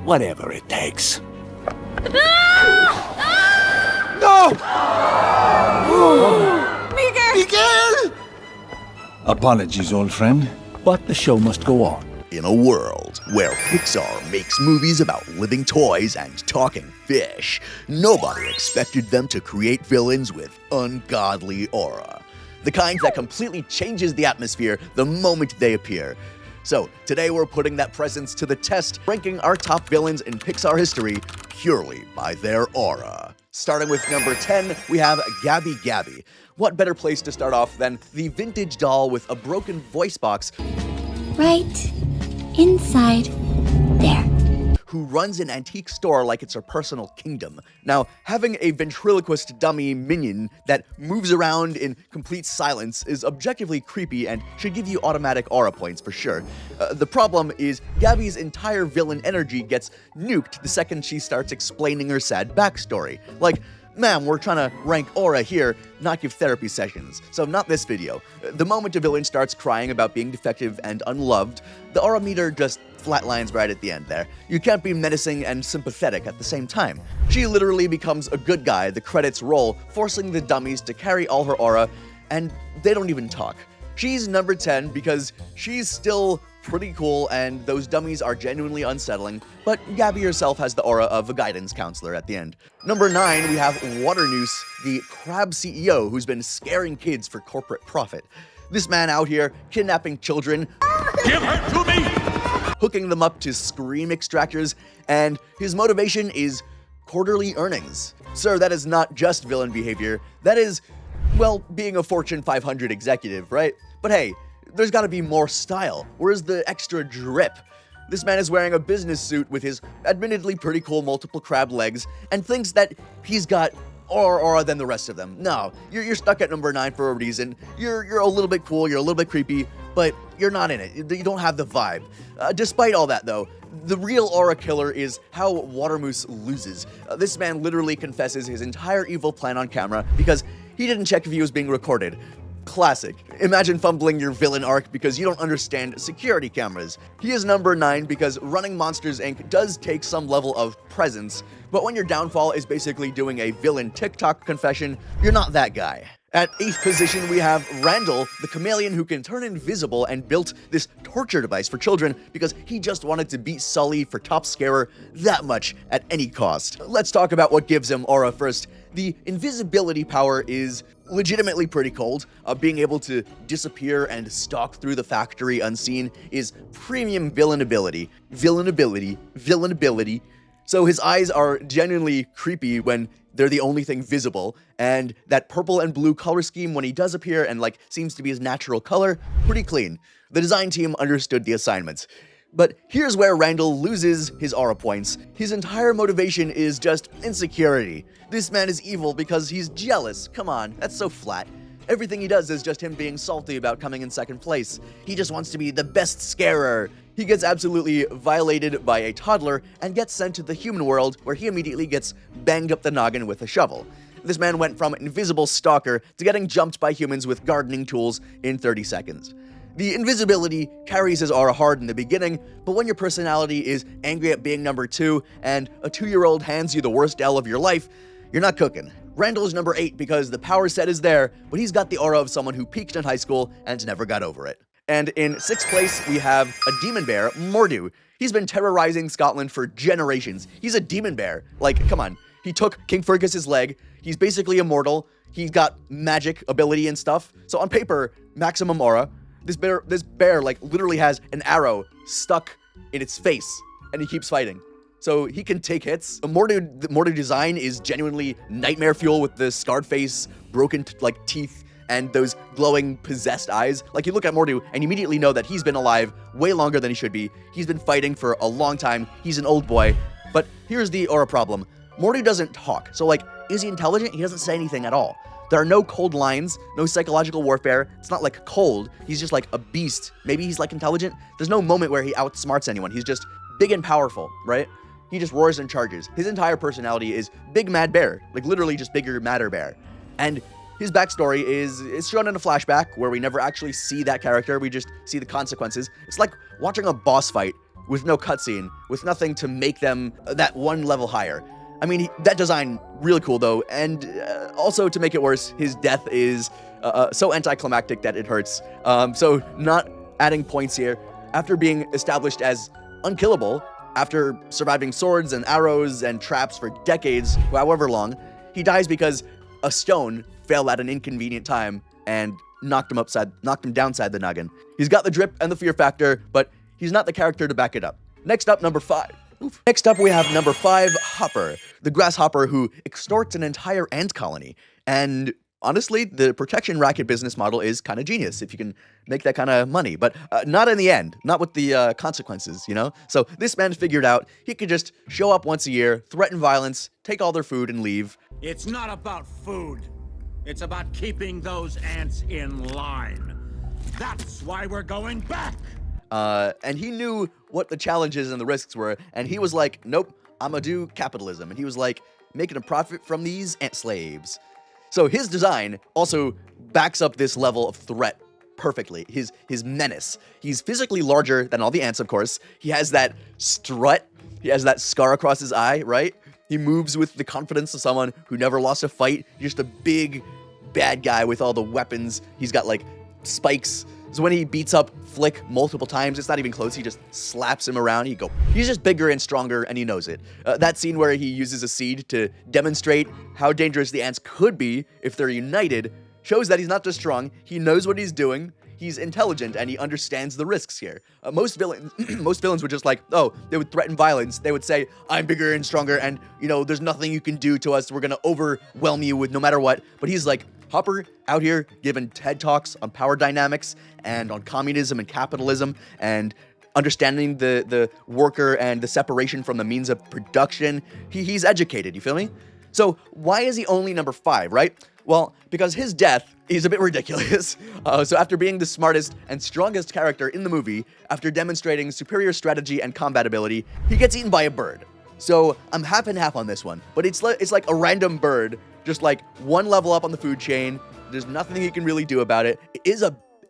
Whatever it takes. No! Miguel! Apologies, old friend, but the show must go on. In a world where Pixar makes movies about living toys and talking fish, nobody expected them to create villains with ungodly aura. The kind that completely changes the atmosphere the moment they appear. So, today we're putting that presence to the test, ranking our top villains in Pixar history purely by their aura. Starting with number 10, we have Gabby Gabby. What better place to start off than the vintage doll with a broken voice box Right inside there. who runs an antique store like it's her personal kingdom. Now, having a ventriloquist dummy minion that moves around in complete silence is objectively creepy and should give you automatic aura points for sure. The problem is Gabby's entire villain energy gets nuked the second she starts explaining her sad backstory. Like, ma'am, we're trying to rank aura here, not give therapy sessions, so not this video. The moment a villain starts crying about being defective and unloved, the aura meter just flatlines right at the end there. You can't be menacing and sympathetic at the same time. She literally becomes a good guy, the credits roll, forcing the dummies to carry all her aura, and they don't even talk. She's number 10 because she's still pretty cool and those dummies are genuinely unsettling, but Gabby herself has the aura of a guidance counselor at the end. Number 9, we have Waternoose, the crab CEO who's been scaring kids for corporate profit. This man out here kidnapping children, Give her to me! hooking them up to scream extractors, and his motivation is quarterly earnings. Sir, that is not just villain behavior, that is, well, being a Fortune 500 executive, right? But hey, there's gotta be more style. Where's the extra drip? This man is wearing a business suit with his admittedly pretty cool multiple crab legs and thinks that he's got aura than the rest of them. No, you're stuck at number 9 for a reason. You're a little bit cool, you're a little bit creepy, but you're not in it. You don't have the vibe. Despite all that though, the real aura killer is how Waternoose loses. This man literally confesses his entire evil plan on camera because he didn't check if he was being recorded. Classic. Imagine fumbling your villain arc because you don't understand security cameras. He is number 9 because running Monsters Inc. does take some level of presence, but when your downfall is basically doing a villain TikTok confession, you're not that guy. At 8th position, we have Randall, the chameleon who can turn invisible and built this torture device for children because he just wanted to beat Sully for top scarer that much at any cost. Let's talk about what gives him aura first. The invisibility power is legitimately pretty cold. Being able to disappear and stalk through the factory unseen is premium villain ability. Villain ability. So his eyes are genuinely creepy when they're the only thing visible, and that purple and blue color scheme when he does appear and like seems to be his natural color, pretty clean. The design team understood the assignments. But here's where Randall loses his aura points. His entire motivation is just insecurity. This man is evil because he's jealous. Come on, that's so flat. Everything he does is just him being salty about coming in second place. He just wants to be the best scarer. He gets absolutely violated by a toddler and gets sent to the human world where he immediately gets banged up the noggin with a shovel. This man went from invisible stalker to getting jumped by humans with gardening tools in 30 seconds. The invisibility carries his aura hard in the beginning, but when your personality is angry at being number 2 and a 2-year-old hands you the worst L of your life, you're not cooking. Randall is number 8 because the power set is there, but he's got the aura of someone who peaked in high school and never got over it. And in 6th place, we have a demon bear, Mor'du. He's been terrorizing Scotland for generations. He's a demon bear. Like, come on. He took King Fergus's leg. He's basically immortal. He's got magic ability and stuff. So on paper, maximum aura. This bear like literally has an arrow stuck in its face, and he keeps fighting. So he can take hits. The Mor'du design is genuinely nightmare fuel with the scarred face, broken teeth, and those glowing possessed eyes. Like, you look at Mor'du and you immediately know that he's been alive way longer than he should be. He's been fighting for a long time. He's an old boy. But here's the aura problem. Mor'du doesn't talk. So like, is he intelligent? He doesn't say anything at all. There are no cold lines, no psychological warfare. It's not like cold. He's just like a beast. Maybe he's like intelligent. There's no moment where he outsmarts anyone. He's just big and powerful, right? He just roars and charges. His entire personality is big mad bear, like literally just bigger, madder bear. And his backstory is shown in a flashback where we never actually see that character. We just see the consequences. It's like watching a boss fight with no cutscene, with nothing to make them that one level higher. I mean, that design, really cool though, and also to make it worse, his death is so anticlimactic that it hurts. So not adding points here. After being established as unkillable, after surviving swords and arrows and traps for decades, however long, he dies because a stone fell at an inconvenient time and knocked him downside the noggin. He's got the drip and the fear factor, but he's not the character to back it up. Next up, number 5. Next up, we have number 5, Hopper, the grasshopper who extorts an entire ant colony. And honestly, the protection racket business model is kind of genius if you can make that kind of money, but not in the end, not with the consequences, you know? So this man figured out he could just show up once a year, threaten violence, take all their food, and leave. It's not about food. It's about keeping those ants in line. That's why we're going back. And he knew what the challenges and the risks were, and he was like, nope, I'ma do capitalism. And he was like, making a profit from these ant slaves. So his design also backs up this level of threat perfectly. His menace. He's physically larger than all the ants, of course. He has that strut. He has that scar across his eye, right? He moves with the confidence of someone who never lost a fight. He's just a big bad guy with all the weapons. He's got like spikes. So when he beats up Flick multiple times, it's not even close. He just slaps him around. He's just bigger and stronger, and he knows it. That scene where he uses a seed to demonstrate how dangerous the ants could be if they're united shows that he's not just strong. He knows what he's doing. He's intelligent, and he understands the risks here. Most villains would just like, oh, they would threaten violence. They would say, I'm bigger and stronger, and, you know, there's nothing you can do to us. We're going to overwhelm you with no matter what. But he's like, Hopper out here giving TED Talks on power dynamics and on communism and capitalism and understanding the worker and the separation from the means of production. He's educated, you feel me? So why is he only number 5, right? Well, because his death is a bit ridiculous. So after being the smartest and strongest character in the movie, after demonstrating superior strategy and combat ability, he gets eaten by a bird. So I'm half and half on this one, but it's like a random bird, just like one level up on the food chain. There's nothing you can really do about it. It is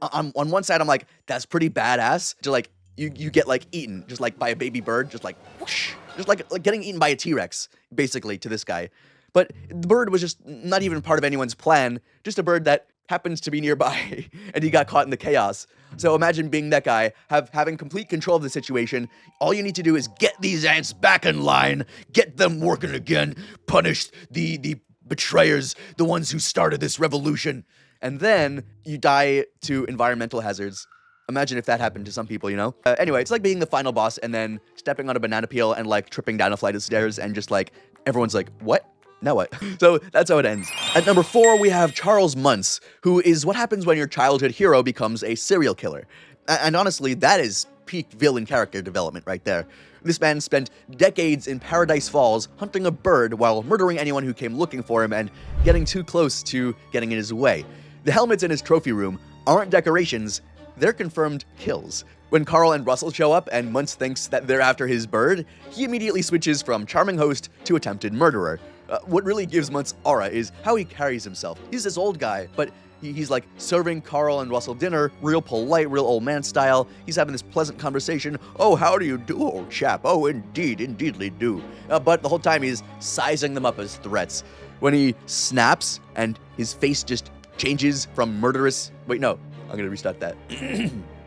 on one side, I'm like, that's pretty badass to like, you get like eaten just like by a baby bird, just like whoosh, just like getting eaten by a T-Rex, basically, to this guy. But the bird was just not even part of anyone's plan, just a bird that happens to be nearby, and he got caught in the chaos. So imagine being that guy, having complete control of the situation. All you need to do is get these ants back in line, get them working again, punish the betrayers, the ones who started this revolution, and then you die to environmental hazards. Imagine if that happened to some people, you know? Anyway, it's like being the final boss and then stepping on a banana peel and like tripping down a flight of stairs and just like, everyone's like, what? Now what? So that's how it ends. At number 4, we have Charles Muntz, who is what happens when your childhood hero becomes a serial killer. And honestly, that is peak villain character development right there. This man spent decades in Paradise Falls hunting a bird while murdering anyone who came looking for him and getting too close to getting in his way. The helmets in his trophy room aren't decorations, they're confirmed kills. When Carl and Russell show up and Muntz thinks that they're after his bird, he immediately switches from charming host to attempted murderer. What really gives Muntz aura is how he carries himself. He's this old guy, but he's like serving Carl and Russell dinner, real polite, real old man style. He's having this pleasant conversation. Oh, how do you do, old chap? Oh, indeedly do. But the whole time he's sizing them up as threats. When he snaps and his face just changes from murderous... Wait, no, I'm gonna restart that.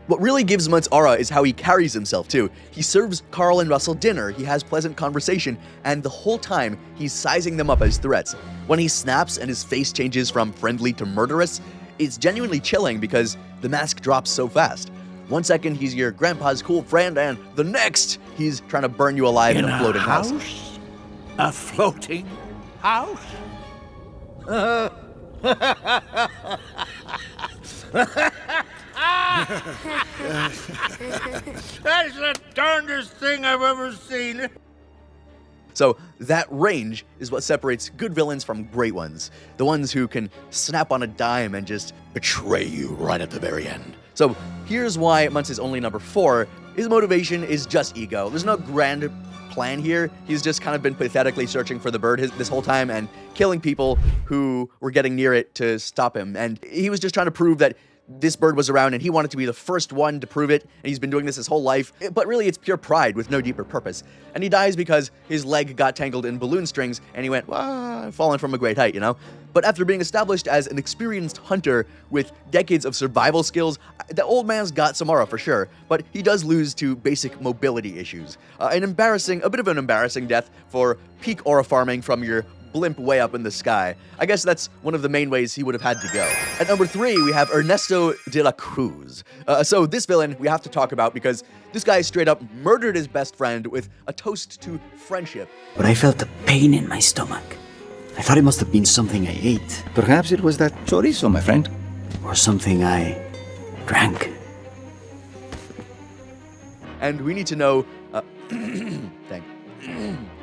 What really gives Muntz aura is how he carries himself, too. He serves Carl and Russell dinner, he has pleasant conversation, and the whole time, he's sizing them up as threats. When he snaps and his face changes from friendly to murderous, it's genuinely chilling because the mask drops so fast. 1 second, he's your grandpa's cool friend, and the next, he's trying to burn you alive in a floating house. A floating house? That's the darndest thing I've ever seen. So that range is what separates good villains from great ones. The ones who can snap on a dime and just betray you right at the very end. So here's why Muntz is only number 4. His motivation is just ego. There's no grand plan here. He's just kind of been pathetically searching for the bird this whole time and killing people who were getting near it to stop him. And he was just trying to prove that this bird was around and he wanted to be the first one to prove it, and he's been doing this his whole life, but really it's pure pride with no deeper purpose. And he dies because his leg got tangled in balloon strings and he went, falling from a great height, you know? But after being established as an experienced hunter with decades of survival skills, the old man's got some aura for sure, but he does lose to basic mobility issues. A bit of an embarrassing death for peak aura farming from your blimp way up in the sky. I guess that's one of the main ways he would have had to go. At number 3, we have Ernesto de la Cruz. So this villain we have to talk about because this guy straight up murdered his best friend with a toast to friendship. But I felt a pain in my stomach. I thought it must have been something I ate. Perhaps it was that chorizo, my friend. Or something I drank. And we need to know...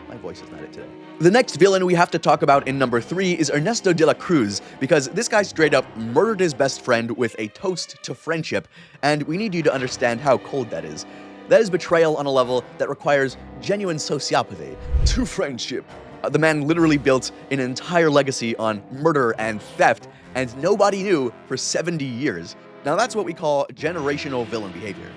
My voice is not it today. The next villain we have to talk about in number 3 is Ernesto de la Cruz, because this guy straight up murdered his best friend with a toast to friendship, and we need you to understand how cold that is. That is betrayal on a level that requires genuine sociopathy. To friendship. The man literally built an entire legacy on murder and theft, and nobody knew for 70 years. Now that's what we call generational villain behavior.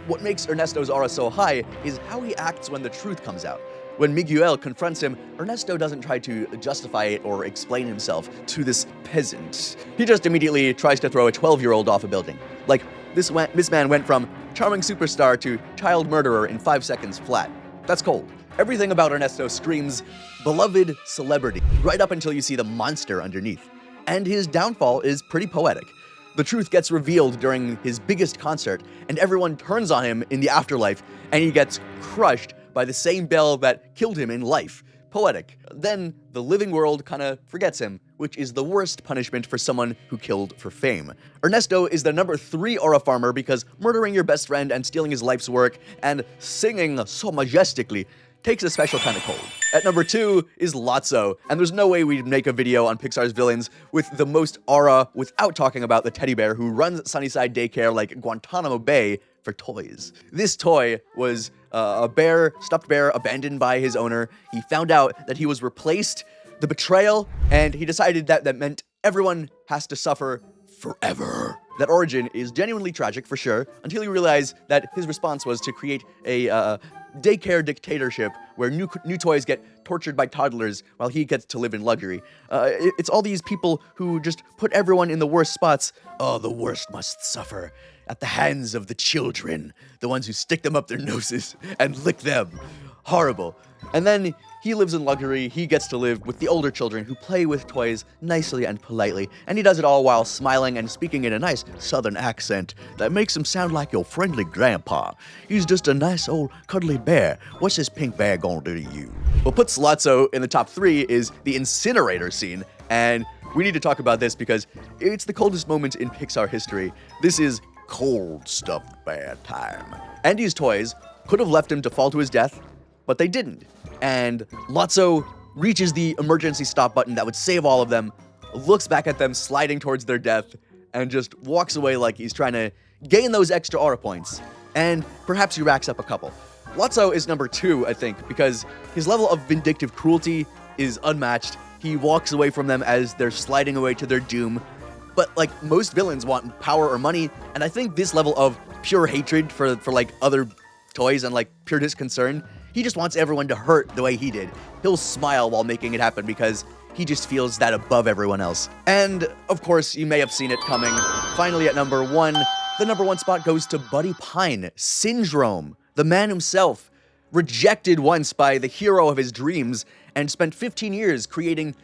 What makes Ernesto's aura so high is how he acts when the truth comes out. When Miguel confronts him, Ernesto doesn't try to justify it or explain himself to this peasant. He just immediately tries to throw a 12-year-old off a building. Like, this man went from charming superstar to child murderer in 5 seconds flat. That's cold. Everything about Ernesto screams beloved celebrity, right up until you see the monster underneath. And his downfall is pretty poetic. The truth gets revealed during his biggest concert, and everyone turns on him in the afterlife, and he gets crushed by the same bell that killed him in life. Poetic. Then the living world kinda forgets him, which is the worst punishment for someone who killed for fame. Ernesto is the number 3 aura farmer because murdering your best friend and stealing his life's work and singing so majestically takes a special kind of cold. At number 2 is Lotso, and there's no way we'd make a video on Pixar's villains with the most aura without talking about the teddy bear who runs Sunnyside Daycare like Guantanamo Bay for toys. This toy was a stuffed bear abandoned by his owner. He found out that he was replaced, the betrayal, and he decided that that meant everyone has to suffer forever. That origin is genuinely tragic for sure, until he realized that his response was to create a daycare dictatorship where new toys get tortured by toddlers while he gets to live in luxury. It's all these people who just put everyone in the worst spots. Oh, the worst must suffer at the hands of the children, the ones who stick them up their noses and lick them. Horrible. And then he lives in luxury, he gets to live with the older children who play with toys nicely and politely, and he does it all while smiling and speaking in a nice southern accent that makes him sound like your friendly grandpa. He's just a nice old cuddly bear. What's this pink bear gonna do to you? What puts Lotso in the top 3 is the incinerator scene, and we need to talk about this because it's the coldest moment in Pixar history. This is cold stuffed bear time. Andy's toys could have left him to fall to his death, but they didn't. And Lotso reaches the emergency stop button that would save all of them, looks back at them sliding towards their death, and just walks away like he's trying to gain those extra aura points. And perhaps he racks up a couple. Lotso is number 2, I think, because his level of vindictive cruelty is unmatched. He walks away from them as they're sliding away to their doom. But like most villains want power or money, and I think this level of pure hatred for like other toys and like pure disconcern, he just wants everyone to hurt the way he did. He'll smile while making it happen because he just feels that above everyone else. And of course, you may have seen it coming. Finally at number 1, the number 1 spot goes to Buddy Pine, Syndrome, the man himself, rejected once by the hero of his dreams and spent 15 years creating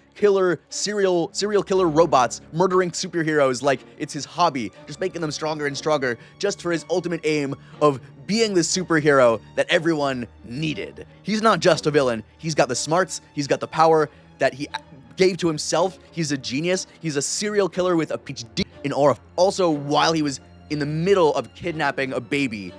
serial killer robots, murdering superheroes like it's his hobby, just making them stronger and stronger, just for his ultimate aim of being the superhero that everyone needed. He's not just a villain, he's got the smarts, he's got the power that he gave to himself, he's a genius, he's a serial killer with a PhD in aura. Also, while he was in the middle of kidnapping a baby.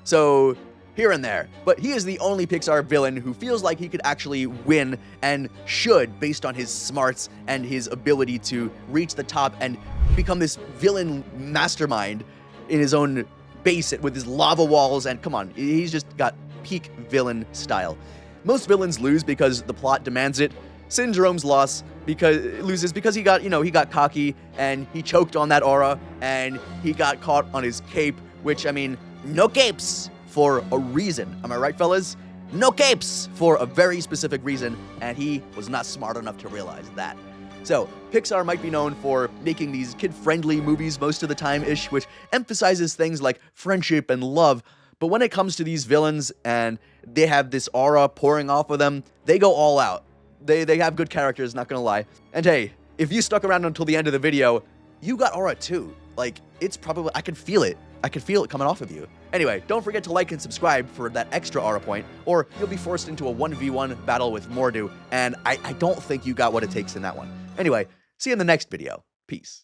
So, here and there. But he is the only Pixar villain who feels like he could actually win and should, based on his smarts and his ability to reach the top and become this villain mastermind in his own base with his lava walls, and come on, he's just got peak villain style. Most villains lose because the plot demands it. Syndrome's loss because he got, he got cocky and he choked on that aura and he got caught on his cape, which, I mean, no capes for a reason. Am I right, fellas? No capes for a very specific reason, and he was not smart enough to realize that. So, Pixar might be known for making these kid-friendly movies most of the time-ish, which emphasizes things like friendship and love, but when it comes to these villains and they have this aura pouring off of them, they go all out. They have good characters, not gonna lie. And hey, if you stuck around until the end of the video, you got aura too. Like, it's probably, I can feel it. I can feel it coming off of you. Anyway, don't forget to like and subscribe for that extra aura point, or you'll be forced into a 1v1 battle with Mor'du, and I don't think you got what it takes in that one. Anyway, see you in the next video. Peace.